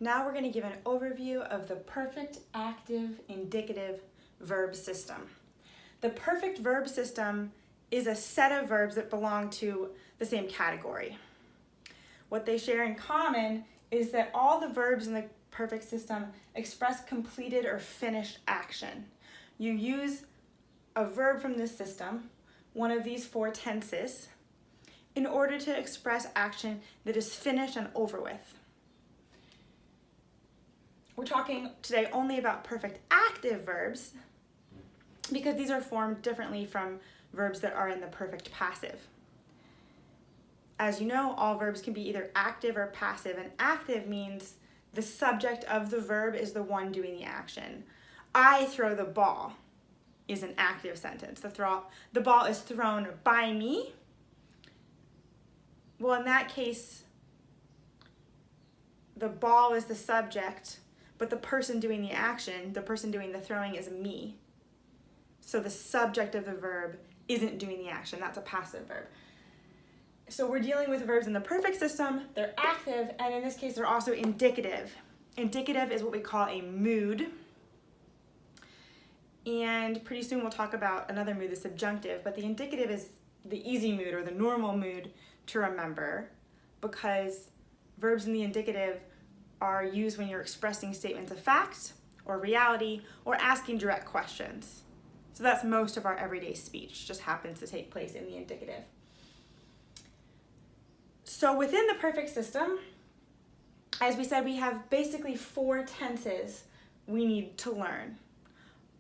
Now we're going to give an overview of the perfect active indicative verb system. The perfect verb system is a set of verbs that belong to the same category. What they share in common is that all the verbs in the perfect system express completed or finished action. You use a verb from this system, one of these four tenses, in order to express action that is finished and over with. We're talking today only about perfect active verbs because these are formed differently from verbs that are in the perfect passive. As you know, all verbs can be either active or passive, and active means the subject of the verb is the one doing the action. I throw the ball is an active sentence. The ball is thrown by me. Well, in that case, the ball is the subject, but the person doing the action, the person doing the throwing, is me. So the subject of the verb isn't doing the action. That's a passive verb. So we're dealing with verbs in the perfect system. They're active, and in this case, they're also indicative. Indicative is what we call a mood. And pretty soon we'll talk about another mood, the subjunctive, but the indicative is the easy mood or the normal mood to remember, because verbs in the indicative are used when you're expressing statements of fact or reality or asking direct questions. So that's most of our everyday speech, just happens to take place in the indicative. So within the perfect system, as we said, we have basically four tenses we need to learn.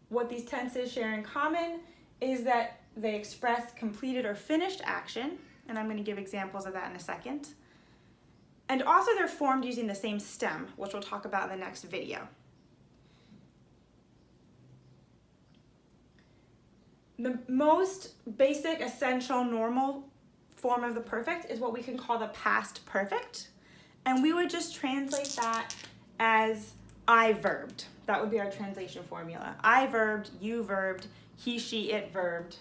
What these tenses share in common is that they express completed or finished action, and I'm going to give examples of that in a second. And also they're formed using the same stem, which we'll talk about in the next video. The most basic, essential, normal form of the perfect is what we can call the past perfect. And we would just translate that as I verbed. That would be our translation formula. I verbed, you verbed, he, she, it verbed.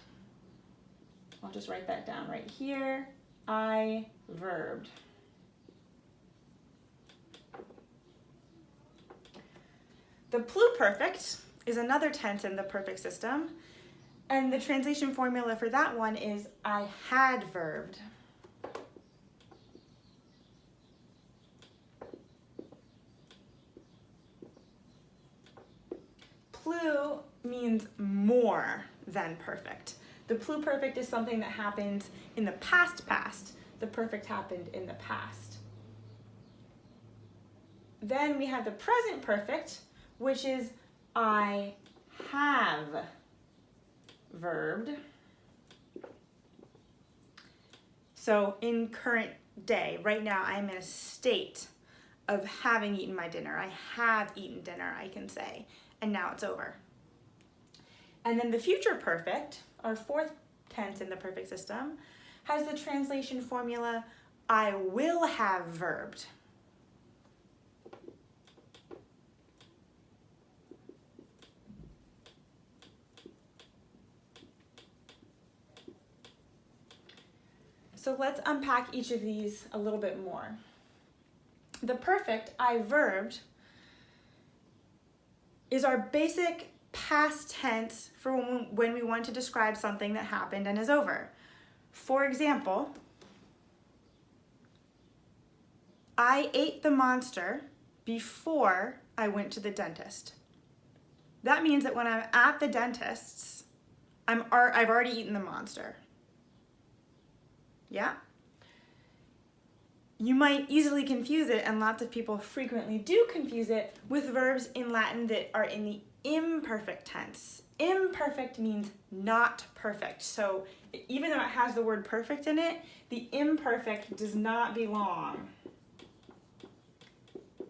I'll just write that down right here. I verbed. The pluperfect is another tense in the perfect system, and the translation formula for that one is I had verbed. Plu means more than perfect. The pluperfect is something that happens in the past. The perfect happened in the past. Then we have the present perfect, which is I have verbed. So in current day, right now, I'm in a state of having eaten my dinner. I have eaten dinner, I can say, and now it's over. And then the future perfect, our fourth tense in the perfect system, has the translation formula I will have verbed. So let's unpack each of these a little bit more. The perfect, I verbed, is our basic past tense for when we want to describe something that happened and is over. For example, I ate the monster before I went to the dentist. That means that when I'm at the dentist's, I've already eaten the monster. Yeah? You might easily confuse it, and lots of people frequently do confuse it, with verbs in Latin that are in the imperfect tense. Imperfect means not perfect. So even though it has the word perfect in it, the imperfect does not belong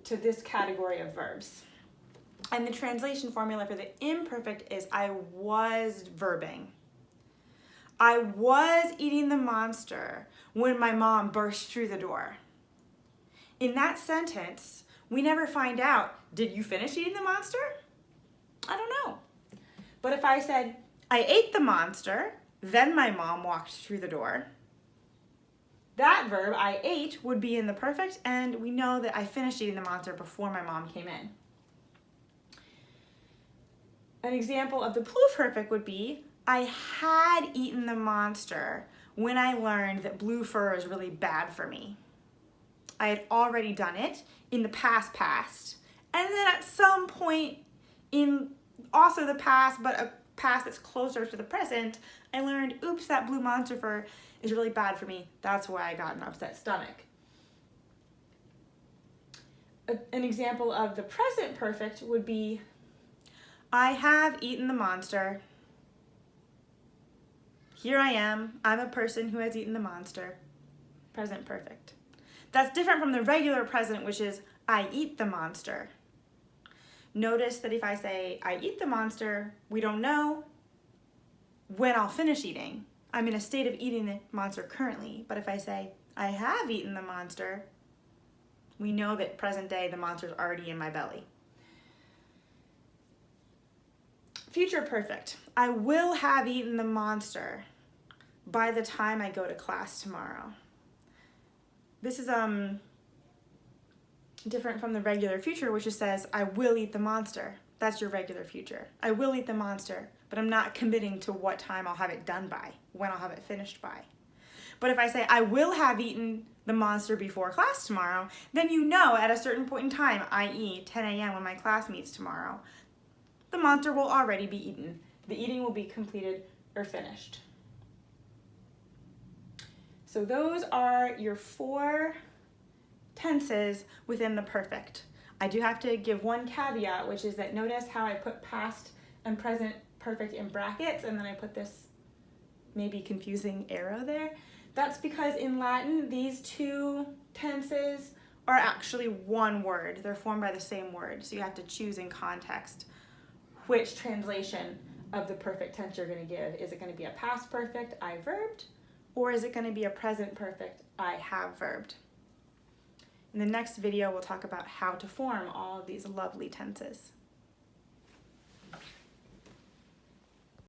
to this category of verbs. And the translation formula for the imperfect is I was verbing. I was eating the monster when my mom burst through the door. In that sentence, we never find out, did you finish eating the monster? I don't know. But if I said, I ate the monster, then my mom walked through the door, that that verb, I ate, would be in the perfect, and we know that I finished eating the monster before my mom came in. An example of the pluperfect would be, I had eaten the monster when I learned that blue fur is really bad for me. I had already done it in the past, and then at some point in also the past, but a past that's closer to the present, I learned, oops, that blue monster fur is really bad for me. That's why I got an upset stomach. An example of the present perfect would be, I have eaten the monster. Here I am. I'm a person who has eaten the monster. Present perfect. That's different from the regular present, which is, I eat the monster. Notice that if I say, I eat the monster, we don't know when I'll finish eating. I'm in a state of eating the monster currently. But if I say, I have eaten the monster, we know that present day, the monster's already in my belly. Future perfect. I will have eaten the monster by the time I go to class tomorrow. This is different from the regular future, which just says, I will eat the monster. That's your regular future. I will eat the monster, but I'm not committing to what time I'll have it done by, when I'll have it finished by. But if I say, I will have eaten the monster before class tomorrow, then you know at a certain point in time, i.e. 10 a.m. when my class meets tomorrow, the monster will already be eaten. The eating will be completed or finished. So those are your 4 tenses within the perfect. I do have to give one caveat, which is that notice how I put past and present perfect in brackets, and then I put this maybe confusing arrow there. That's because in Latin, these 2 tenses are actually one word. They're formed by the same word, so you have to choose in context which translation of the perfect tense you're going to give. Is it going to be a past perfect, I verbed, or is it going to be a present perfect, I have verbed? In the next video, we'll talk about how to form all of these lovely tenses.